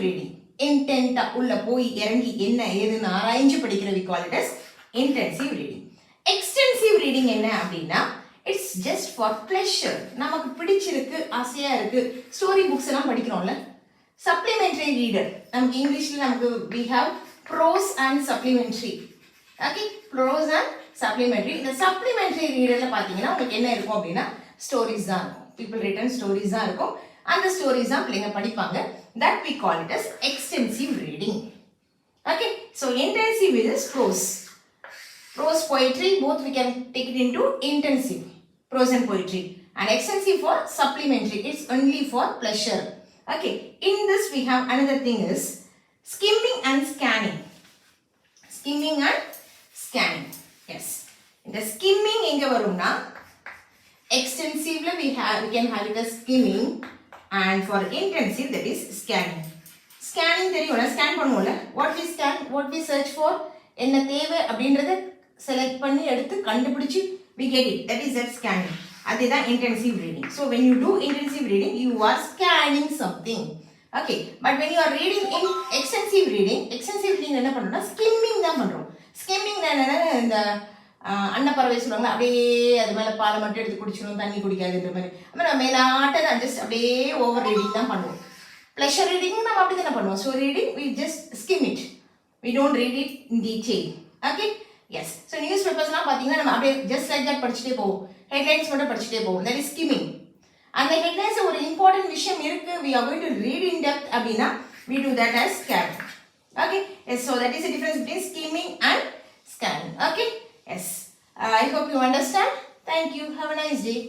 reading. Intent உள்ள போய் இறங்கி என்ன ஏதுன்னு ஆராய்ஞ்சு படிக்கிற we call it as intensive reading. Extensive reading என்ன அப்படின்னா it's just for pleasure. நமக்கு பிடிச்சிருக்கு ஆசையா இருக்கு ஸ்டோரி புக்ஸ் எல்லாம் படிக்கிறோம்ல supplementary reader நமக்கு இங்கிலீஷ்ல நமக்கு we have prose and supplementary. Okay, prose and supplementary. இந்த supplementary readerல பாத்தீங்கன்னா உங்களுக்கு என்ன இருக்கும் அப்படின்னா ஸ்டோரிஸ் தான் இருக்கும். people written stories தான் இருக்கும். அந்த ஸ்டோரிஸ் தான் பிள்ளைங்க படிப்பாங்க. that we call it as extensive reading. Okay, so intensive is prose. Prose poetry both we can take it into intensive prose and poetry, and extensive for supplementary, it's only for pleasure. Okay, in this we have another thing is skimming and scanning. Skimming and scanning. Yes, in the skimming enga varumna extensively we can have it as skimming, and for intensive that is scanning. Scanning theriyula scan பண்ணுவோம்ல what we scan, what we search for, என்ன தேவை அப்படின்றத select பண்ணி எடுத்து கண்டுபிடிச்சு we get it, that is that scanning. அதுதான் intensive reading. So when you do intensive reading you are scanning something. Okay, but when you are reading in extensive reading என்ன பண்றோம்னா skimming தான் பண்றோம். skimming என்னன்னா இந்த அன்னப்பறவை சொல்லுவாங்க அப்படியே அது மேலே பாலை மட்டும் எடுத்து குடிச்சிடும் தண்ணி குடிக்காதுன்ற மாதிரி நம்ம மேலாட்ட தான் ஜஸ்ட் அப்படியே ஓவர் ரீடிங் தான் பண்ணுவோம். ப்ளஷர் ரீடிங் நம்ம அப்படி தானே பண்ணுவோம். So reading we just skim it, we don't read it in detail. Okay, yes. So news பேப்பர்ஸ்லாம் பார்த்தீங்கன்னா நம்ம அப்படியே ஜஸ்ட் லைக் தட் படிச்சுட்டே போவோம், ஹெட்லைன்ஸ் மட்டும் படிச்சுட்டே போவோம். That is skimming. அந்த ஹெட்லைன்ஸ் ஒரு இம்பார்ட்டன்ட் விஷயம் இருக்கு, we are going to read in depth அப்படின்னா we do that as scanning. Okay, yes, so that is the difference between skimming and scanning. Okay, yes, I hope you understand. Thank you. Have a nice day.